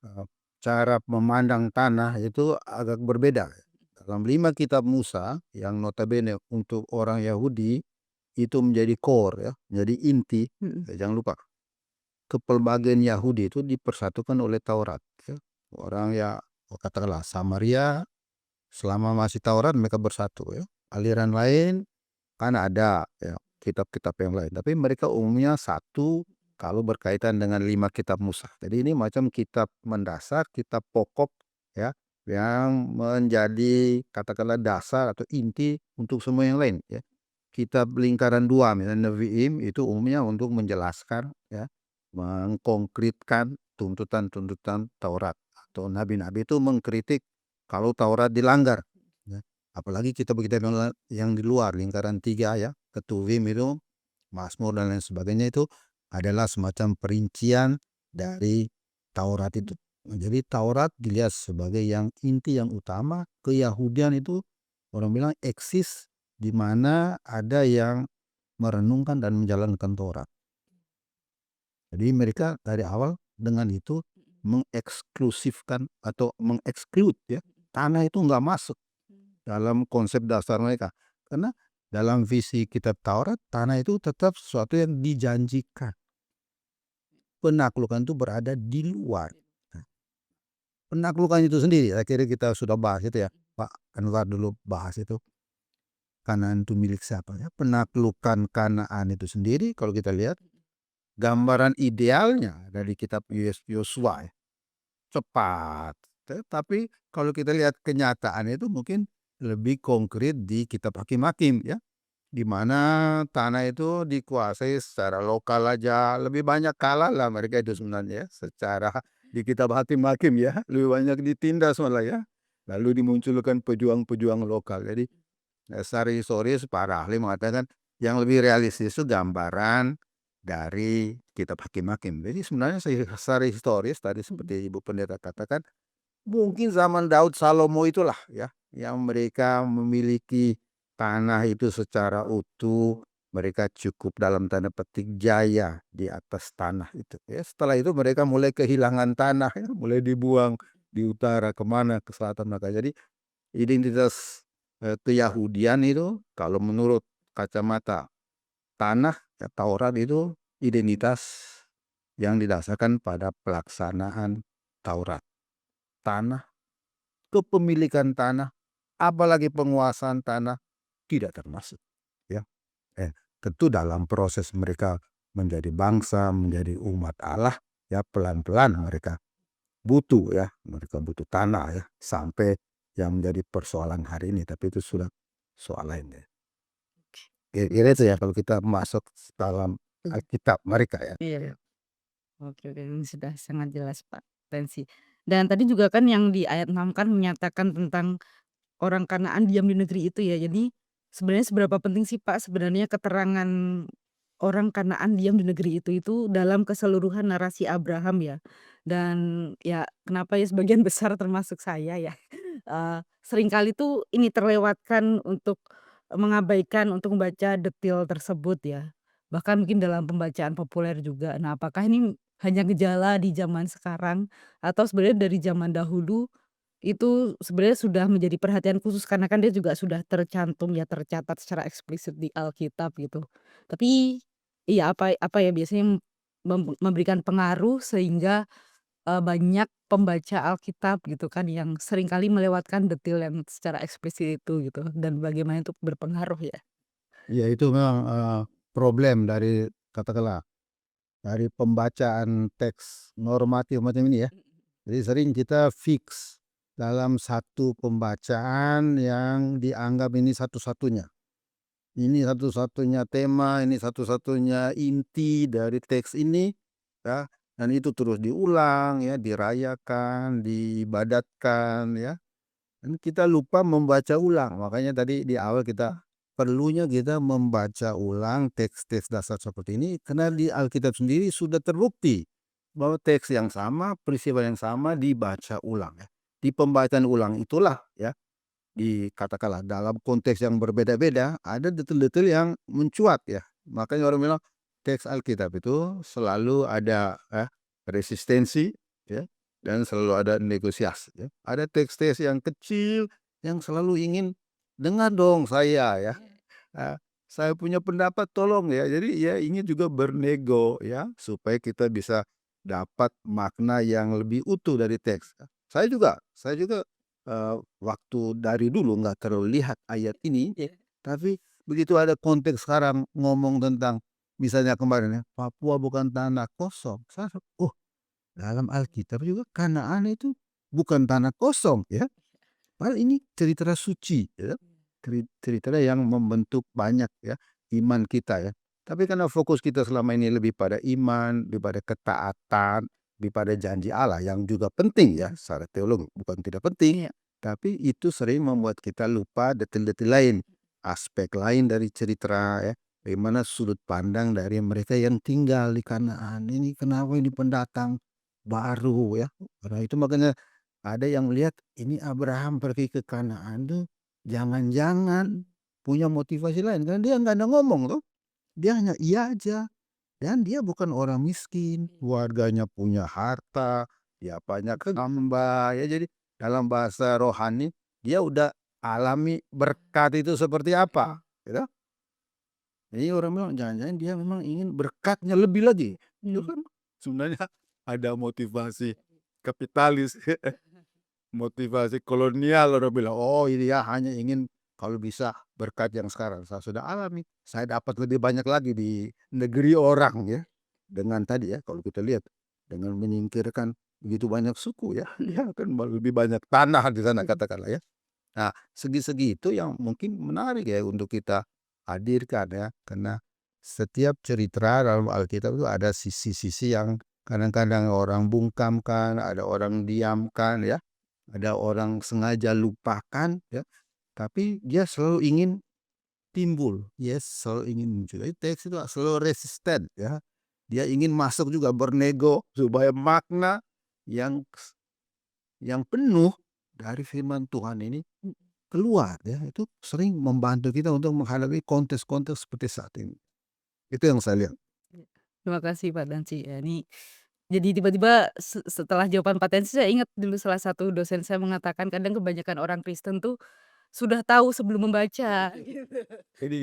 eee, cara memandang tanah itu agak berbeda. Dalam 5 kitab Musa yang notabene untuk orang Yahudi itu menjadi core ya, menjadi inti, Mhm. jangan lupa kepelbagaian Yahudi itu dipersatukan oleh Taurat ya. Orang ya, katakanlah Samaria selama masih Taurat mereka bersatu ya. Aliran lain kan ada ya, kitab-kitab yang lain, tapi mereka umumnya satu kalau berkaitan dengan 5 kitab Musa. Jadi ini macam kitab mendasar, kitab pokok ya, yang menjadi katakanlah dasar atau inti untuk semua yang lain ya. Kitab lingkaran 2 misalnya Nevi'im itu umumnya untuk menjelaskan ya, mengkonkretkan tuntutan-tuntutan Taurat, atau nabi-nabi itu mengkritik kalau Taurat dilanggar ya. Apalagi kitab-kitab yang di luar lingkaran 3 ya, Ketuvim itu, Mazmur dan lain sebagainya itu adalah semacam perincian dari Taurat itu. Jadi Taurat dilihat sebagai yang inti yang utama, keyahudian itu orang bilang eksis di mana ada yang merenungkan dan menjalankan Taurat. Jadi mereka dari awal dengan itu mengeksklusifkan atau mengeksklud ya, tanah itu nggak masuk dalam konsep dasar mereka. Karena dalam visi kitab Taurat, tanah itu tetap sesuatu yang dijanjikan. Penaklukan itu berada di luar. Nah, penaklukan itu sendiri, akhirnya kita sudah bahas itu ya, Pak Anwar dulu bahas itu. Kanaan itu milik siapa ya? Penaklukan Kanaan itu sendiri kalau kita lihat gambaran idealnya dari kitab Yosua ya, cepat. Tetapi kalau kita lihat kenyataan itu mungkin lebih konkret di kitab Hakim-Hakim ya, di mana tanah itu dikuasai secara lokal aja, lebih banyak kalah lah mereka itu sebenarnya ya, secara di kitab Hakim-Hakim ya, lebih banyak ditindas malah ya. Lalu dimunculkan pejuang-pejuang lokal. Jadi secara historis para ahli mengatakan yang lebih realistis itu gambaran dari kitab Hakim-Hakim. Jadi sebenarnya secara historis tadi seperti Ibu Pendeta katakan, mungkin zaman Daud Salomo itulah ya, yang mereka memiliki tanah itu secara utuh, mereka cukup dalam tanda petik jaya di atas tanah itu ya. Setelah itu mereka mulai kehilangan tanah ya, mulai dibuang di utara kemana, ke selatan maka. Jadi identitas keyahudian itu kalau menurut kacamata tanah ya, Taurat itu identitas yang didasarkan pada pelaksanaan Taurat. Tanah, kepemilikan tanah, apalagi penguasaan tanah tidak termasuk ya. Tentu dalam proses mereka menjadi bangsa, menjadi umat Allah ya, pelan-pelan mereka mereka butuh tanah ya, sampai yang menjadi persoalan hari ini, tapi itu sudah soal lain ya. Kira-kira itu ya kalau kita masuk dalam Alkitab mereka ya. Iya, iya. Oke, oke, ini sudah sangat jelas, Pak, tensi. Dan tadi juga kan yang di ayat 6 kan menyatakan tentang orang Kanaan diam di negeri itu ya. Jadi sebenarnya seberapa penting sih, Pak, sebenarnya keterangan orang Kanaan diam di negeri itu dalam keseluruhan narasi Abraham ya. Dan ya kenapa ya sebagian besar termasuk saya ya, seringkali tuh ini terlewatkan untuk mengabaikan untuk membaca detail tersebut ya. Bahkan mungkin dalam pembacaan populer juga. Nah, apakah ini hanya gejala di zaman sekarang atau sebenarnya dari zaman dahulu itu sebenarnya sudah menjadi perhatian khusus karena kan dia juga sudah tercantum ya, tercatat secara eksplisit di Alkitab gitu. Tapi iya, apa apa ya biasanya memberikan pengaruh sehingga, banyak pembaca Alkitab gitu kan yang seringkali melewatkan detail yang secara eksplisit itu gitu dan bagaimana itu berpengaruh ya? Ya itu memang, problem dari katakanlah dari pembacaan teks normatif macam ini ya. Jadi sering kita fix dalam satu pembacaan yang dianggap ini satu-satunya. ini satu-satunya tema, ini satu-satunya inti dari teks ini, ya, dan itu terus diulang ya, dirayakan, diibadatkan ya, dan kita lupa membaca ulang. Makanya tadi di awal perlunya kita membaca ulang teks-teks dasar seperti ini, karena di Alkitab sendiri sudah terbukti bahwa teks yang sama, peristiwa yang sama dibaca ulang ya. Di pembacaan ulang itulah ya, katakanlah dalam konteks yang berbeda-beda, ada detail-detail yang mencuat ya. Makanya orang bilang teks Alkitab itu selalu ada resistensi ya, dan selalu ada negosiasi ya. Ada teks-teks yang kecil yang selalu ingin, dengar dong saya ya. Saya punya pendapat tolong ya. Jadi ya ingin juga bernego ya, supaya kita bisa dapat makna yang lebih utuh dari teks. Saya juga waktu dari dulu nggak terlalu lihat ayat ini, tapi begitu ada konteks sekarang ngomong tentang misalnya kemarin ya, Papua bukan tanah kosong. Oh, dalam Alkitab juga Kanaan itu bukan tanah kosong ya. Padahal ini cerita suci ya. Cerita yang membentuk banyak ya iman kita ya. Tapi karena fokus kita selama ini lebih pada iman, lebih pada ketaatan, lebih pada janji Allah yang juga penting ya secara teologi, bukan tidak penting, Iya. tapi itu sering membuat kita lupa detail-detail lain, aspek lain dari cerita ya. Bagaimana sudut pandang dari mereka yang tinggal di Kanaan ini, kenapa ini pendatang baru ya. Karena itu makanya ada yang melihat ini Abraham pergi ke Kanaan tuh jangan-jangan punya motivasi lain, karena dia nggak ada ngomong tuh. Dia hanya iya aja, dan dia bukan orang miskin, keluarganya punya harta, dia banyak hamba ya. Jadi dalam bahasa rohani dia udah alami berkat itu seperti apa, gitu. Jadi orang bilang jangan-jangan dia memang ingin berkatnya lebih lagi. Itu kan sebenarnya ada motivasi kapitalis, motivasi kolonial. Orang bilang, oh iya hanya ingin kalau bisa berkat yang sekarang saya sudah alami, saya dapat lebih banyak lagi di negeri orang ya. Dengan tadi ya, kalau kita lihat dengan menyingkirkan begitu banyak suku ya, dia akan lebih banyak tanah di sana katakanlah ya. Nah, segi-segi itu yang mungkin menarik ya untuk kita hadirkan ya, karena setiap cerita dalam Alkitab itu ada sisi-sisi yang kadang-kadang orang bungkamkan, ada orang diamkan ya, ada orang sengaja lupakan ya, tapi dia selalu ingin timbul, ya selalu ingin muncul. Jadi teks itu selalu resisten ya. Dia ingin masuk juga bernego supaya makna yang penuh dari firman Tuhan ini keluar ya. Itu sering membantu kita untuk menghadapi konteks-konteks seperti saat ini. Itu yang saya lihat. Terima kasih Pak Danci. Ya, ini jadi tiba-tiba setelah jawaban Pak Danci saya ingat dulu salah satu dosen saya mengatakan kadang kebanyakan orang Kristen tuh sudah tahu sebelum membaca gitu. Jadi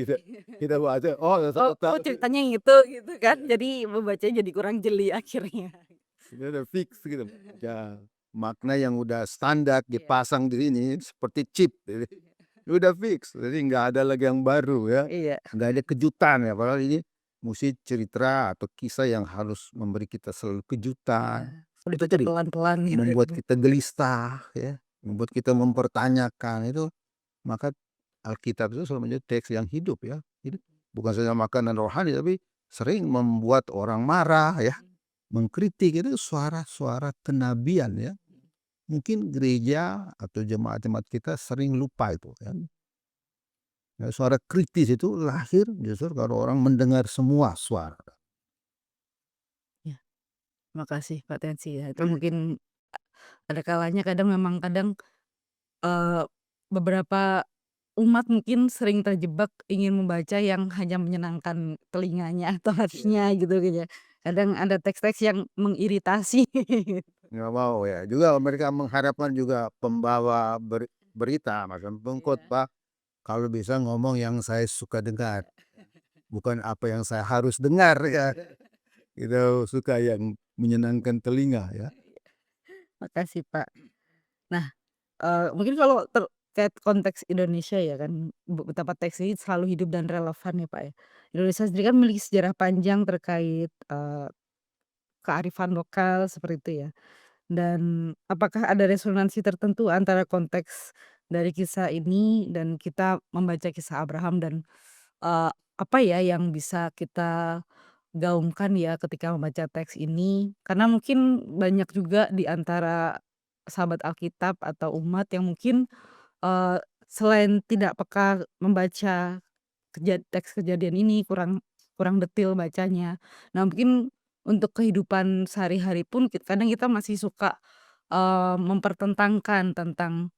kita baca, oh Oh tahu oh ceritanya yang itu gitu kan. Jadi membacanya jadi kurang jeli akhirnya. ini udah fix gitu. Ya, makna yang udah standar Iya. dipasang di sini seperti chip. Jadi udah fix. Jadi nggak ada lagi yang baru ya. Iya. Nggak ada kejutan ya. Padahal ini mesti cerita atau kisah yang harus memberi kita selalu kejutan. Udah Itu baca tadi pelan-pelan gitu. membuat kita gelisah ya, membuat kita mempertanyakan itu. Maka Alkitab itu selalu menjadi teks yang hidup ya. Hidup. Bukan saja makanan rohani, tapi sering membuat orang marah ya, mengkritik. Itu suara-suara kenabian ya. Mungkin gereja atau jemaat-jemaat kita sering lupa itu ya. Ya, suara kritis itu lahir justru kalau orang mendengar semua suara. Ya, makasih Pak Tensi ya. Itu mungkin ada kalanya kadang eee, beberapa umat mungkin sering terjebak ingin membaca yang hanya menyenangkan telinganya atau hatinya gitu kan ya. Kadang ada teks-teks yang mengiritasi. Nggak mau ya. Juga mereka mengharapkan juga pembawa berita, macam Iya. pengkhotbah, kalau bisa ngomong yang saya suka dengar, bukan apa yang saya harus dengar ya. Kita suka yang menyenangkan telinga ya. Makasih Pak. Nah, mungkin kalau terkait konteks Indonesia ya kan, betapa teks ini selalu hidup dan relevan ya Pak ya. Indonesia sendiri kan memiliki sejarah panjang terkait, kearifan lokal seperti itu ya. Dan apakah ada resonansi tertentu antara konteks dari kisah ini dan kita membaca kisah Abraham dan apa ya yang bisa kita gaungkan ya ketika membaca teks ini? Karena mungkin banyak juga di antara sahabat Alkitab atau umat yang mungkin, eee, selain tidak peka membaca teks kejadian ini, kurang kurang detil bacanya. Nah, mungkin untuk kehidupan sehari-hari pun kadang kita masih suka, mempertentangkan tentang,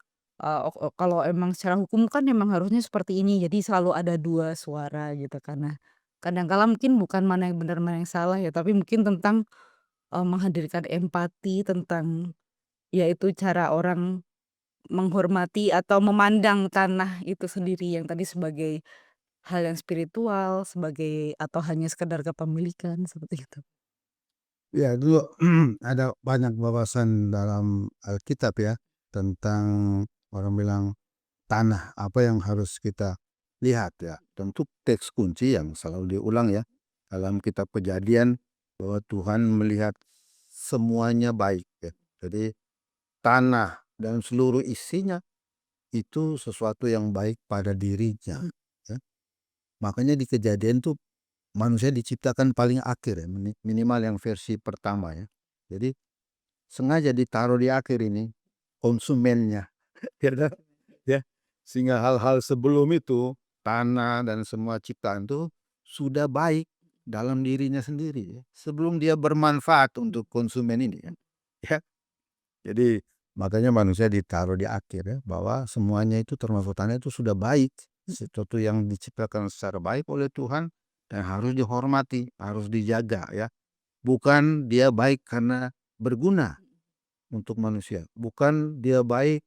kalau emang secara hukum kan emang harusnya seperti ini, jadi selalu ada 2 suara gitu kan. Nah, kadang kala mungkin bukan mana yang benar, mana yang salah ya, tapi mungkin tentang, menghadirkan empati tentang, yaitu cara orang menghormati atau memandang tanah itu sendiri yang tadi sebagai hal yang spiritual, sebagai atau hanya sekedar kepemilikan, seperti itu. Ya dulu ada banyak bahasan dalam Alkitab ya, tentang orang bilang tanah, apa yang harus kita lihat ya. Tentu teks kunci yang selalu diulang ya, dalam kitab Kejadian, bahwa Tuhan melihat semuanya baik ya. Jadi tanah dan seluruh isinya itu sesuatu yang baik pada dirinya ya. Makanya di Kejadian tuh manusia diciptakan paling akhir ya, minimal yang versi pertama ya. Jadi sengaja ditaruh di akhir ini konsumennya ya kan? Ya. Sehingga hal-hal sebelum itu, tanah dan semua ciptaan itu sudah baik dalam dirinya sendiri ya, sebelum dia bermanfaat untuk konsumen ini kan. Ya. Jadi makanya manusia ditaruh di akhir ya, bahwa semuanya itu termasuk tanah itu sudah baik, sesuatu yang diciptakan secara baik oleh Tuhan dan harus dihormati, harus dijaga ya. Bukan dia baik karena berguna untuk manusia, bukan dia baik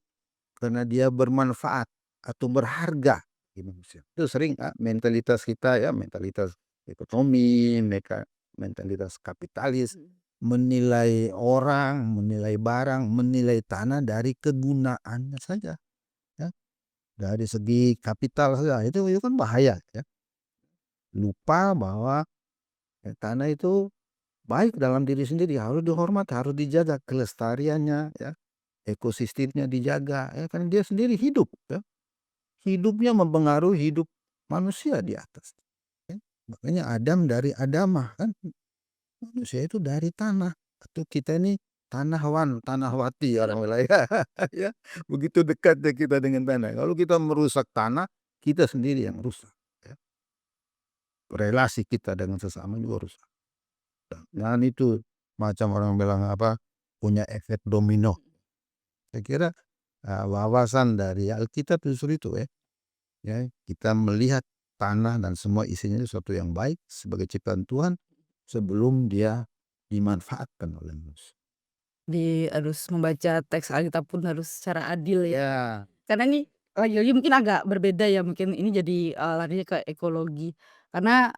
karena dia bermanfaat atau berharga bagi manusia. Itu sering mentalitas kita ya, mentalitas ekonomi, mentalitas kapitalis, menilai orang, menilai barang, menilai tanah dari kegunaannya saja ya. Dari segi kapital saja itu kan bahaya ya. Lupa bahwa tanah itu baik dalam diri sendiri, harus dihormati, harus dijaga kelestariannya ya, ekosistemnya dijaga ya, kan dia sendiri hidup ya. Hidupnya mempengaruhi hidup manusia di atas ya. Makanya Adam dari Adamah kan, manusia itu dari tanah, atau kita ini tanahawan, tanahwati orang wilayah ya. Begitu dekatnya kita dengan tanah. Kalau kita merusak tanah, kita sendiri yang rusak ya. Relasi kita dengan sesama juga rusak. Dan itu macam orang bilang apa, punya efek domino. Saya kira wawasan dari Alkitab justru itu ya. Ya, kita melihat tanah dan semua isinya itu sesuatu yang baik sebagai ciptaan Tuhan sebelum dia dimanfaatkan oleh manusia. Harus membaca teks Alkitab pun harus secara adil ya. Ya, Karena ini lagi-lagi mungkin agak berbeda ya, mungkin ini jadi, larinya ke ekologi. Karena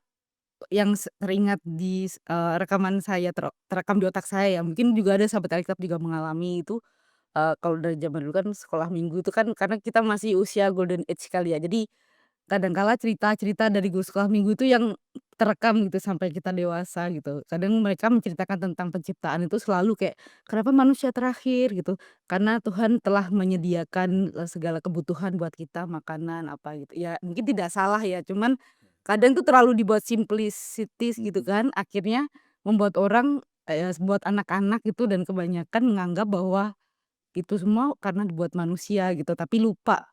yang teringat di rekaman saya terekam di otak saya ya, mungkin juga ada sahabat Alkitab juga mengalami itu, kalau dari zaman dulu kan sekolah minggu itu kan karena kita masih usia golden age kali ya. Jadi kadang kala cerita-cerita dari guru sekolah minggu itu yang terekam gitu sampai kita dewasa gitu. Kadang mereka menceritakan tentang penciptaan itu selalu kayak, "Kenapa manusia terakhir?" gitu. Karena Tuhan telah menyediakan, segala kebutuhan buat kita, makanan apa gitu. Ya mungkin tidak salah ya, cuman kadang tuh terlalu dibuat simplicities gitu kan, akhirnya membuat orang, buat anak-anak gitu dan kebanyakan menganggap bahwa itu semua karena dibuat manusia gitu, tapi lupa,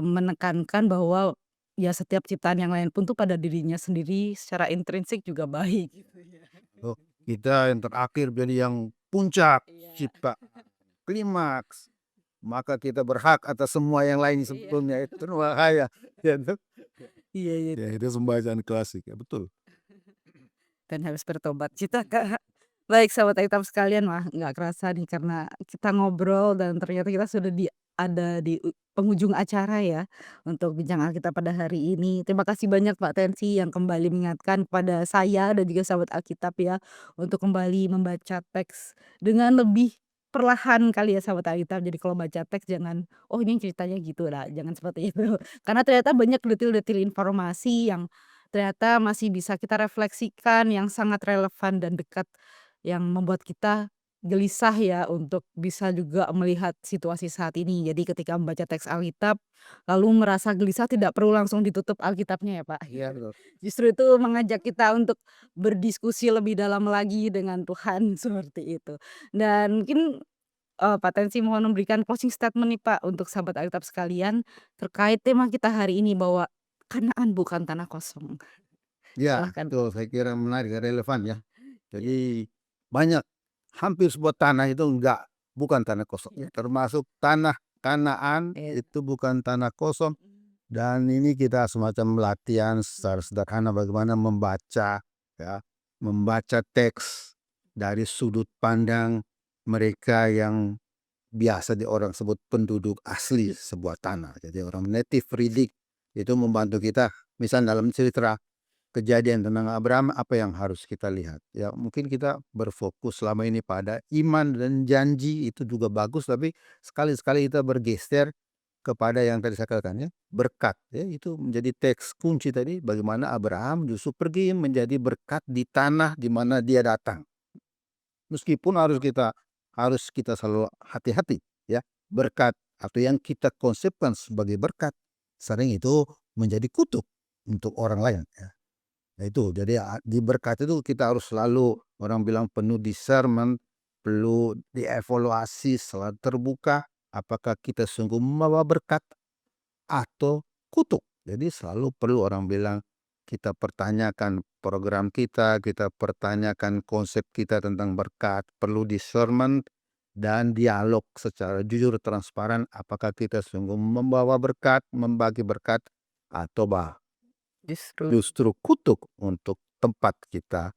menekankan bahwa ya setiap ciptaan yang lain pun tuh pada dirinya sendiri secara intrinsik juga baik gitu ya. oh, kita yang terakhir jadi yang puncak Iya. cipta, klimaks, maka kita berhak atas semua yang lain Iya. sebetulnya, itu bahaya ya tuh. Iya iya, Ya itu pembacaan klasik ya, betul. dan harus bertobat kita, Kak. Baik sahabat Aitam sekalian, wah nggak kerasa nih karena kita ngobrol dan ternyata kita sudah ada di penghujung acara ya, untuk bincang Alkitab pada hari ini. Terima kasih banyak Pak Tensi yang kembali mengingatkan kepada saya dan juga sahabat Alkitab ya, untuk kembali membaca teks dengan lebih perlahan kali ya sahabat Alkitab. Jadi kalau baca teks jangan, "Oh ini ceritanya gitu." Lah jangan seperti itu. Karena ternyata banyak detil-detil informasi yang ternyata masih bisa kita refleksikan, yang sangat relevan dan dekat, yang membuat kita gelisah ya untuk bisa juga melihat situasi saat ini. Jadi ketika membaca teks Alkitab, lalu merasa gelisah tidak perlu langsung ditutup Alkitabnya ya, Pak. Iya, betul. Justru itu mengajak kita untuk berdiskusi lebih dalam lagi dengan Tuhan, seperti itu. Dan mungkin, Pak Tensi mohon memberikan closing statement nih, Pak, untuk sahabat Alkitab sekalian, terkait tema kita hari ini bahwa Kanaan bukan tanah kosong. Ya, Silahkan. itu saya kira menarik, relevan ya. Jadi banyak, hampir sebuah tanah itu bukan tanah kosong, Ya. termasuk tanah Kanaan Iya. itu bukan tanah kosong. Dan ini kita semacam latihan secara sederhana bagaimana membaca ya, membaca teks dari sudut pandang mereka yang biasa orang sebut penduduk asli sebuah tanah. Jadi orang native reading itu membantu kita. Misal dalam cerita kejadian tentang Abraham, apa yang harus kita lihat? Ya mungkin kita berfokus selama ini pada iman dan janji, itu juga bagus, tapi sekali-sekali kita bergeser kepada yang tadi saya katakan ya, berkat ya, itu menjadi teks kunci tadi, bagaimana Abraham justru pergi menjadi berkat di tanah di mana dia datang. Meskipun harus kita selalu hati-hati ya, berkat atau yang kita konsepkan sebagai berkat sering itu menjadi kutuk untuk orang lain ya. Nah itu, jadi di berkat itu kita harus selalu, orang bilang, penuh discernment, perlu dievaluasi, selalu terbuka, apakah kita sungguh membawa berkat atau kutuk. Jadi selalu perlu, orang bilang, kita pertanyakan program kita pertanyakan konsep kita tentang berkat, perlu discernment dan dialog secara jujur transparan, apakah kita sungguh membawa berkat, membagi berkat, atau Justru. justru kutuk untuk tempat kita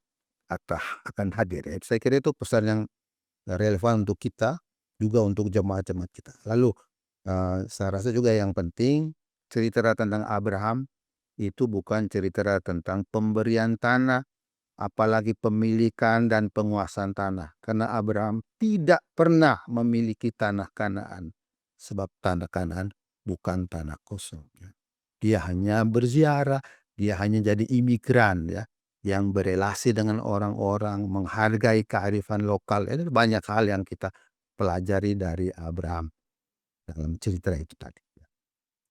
akan hadir ya. Saya kira itu pesan yang relevan untuk kita, juga untuk jemaat-jemaat kita. Lalu saya rasa juga yang penting, cerita tentang Abraham itu bukan cerita tentang pemberian tanah, apalagi pemilikan dan penguasaan tanah. Karena Abraham tidak pernah memiliki tanah Kanaan, sebab tanah Kanaan bukan tanah kosong ya. Dia hanya berziarah, dia hanya jadi imigran ya, yang berelasi dengan orang-orang, menghargai kearifan lokal. Ini banyak hal yang kita pelajari dari Abraham dalam cerita itu tadi.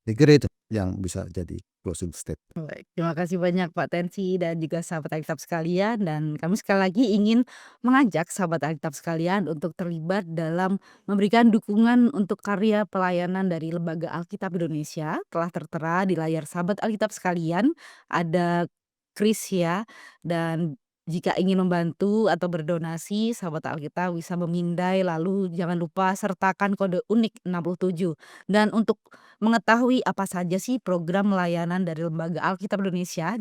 Saya kira itu yang bisa jadi closing statement. Baik, terima kasih banyak Pak Tensi dan juga sahabat Alkitab sekalian, dan kami sekali lagi ingin mengajak sahabat Alkitab sekalian untuk terlibat dalam memberikan dukungan untuk karya pelayanan dari Lembaga Alkitab Indonesia. Telah tertera di layar sahabat Alkitab sekalian, ada kris ya, dan jika ingin membantu atau berdonasi, sahabat Alkitab bisa memindai, lalu jangan lupa sertakan kode unik 67. Dan untuk mengetahui apa saja sih program layanan dari Lembaga Alkitab Indonesia,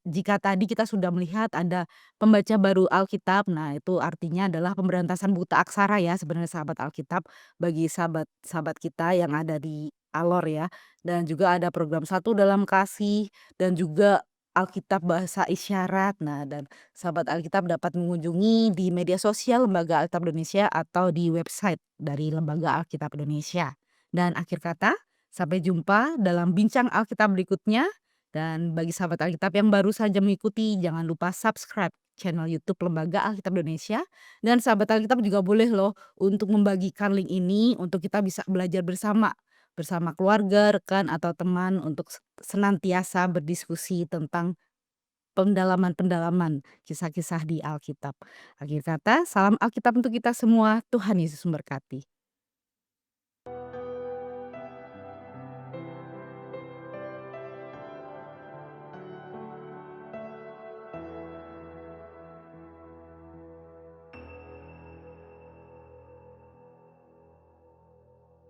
jika tadi kita sudah melihat ada pembaca baru Alkitab, nah itu artinya adalah pemberantasan buta aksara ya sebenarnya sahabat Alkitab, bagi sahabat-sahabat kita yang ada di Alor ya. Dan juga ada program Satu Dalam Kasih, dan juga Alkitab Bahasa Isyarat. Nah, dan sahabat Alkitab dapat mengunjungi di media sosial Lembaga Alkitab Indonesia atau di website dari Lembaga Alkitab Indonesia. Dan akhir kata, sampai jumpa dalam bincang Alkitab berikutnya. Dan bagi sahabat Alkitab yang baru saja mengikuti, jangan lupa subscribe channel YouTube Lembaga Alkitab Indonesia. Dan sahabat Alkitab juga boleh loh untuk membagikan link ini untuk kita bisa belajar bersama keluarga, rekan, atau teman untuk senantiasa berdiskusi tentang pendalaman-pendalaman kisah-kisah di Alkitab. Akhir kata, salam Alkitab untuk kita semua. Tuhan Yesus memberkati.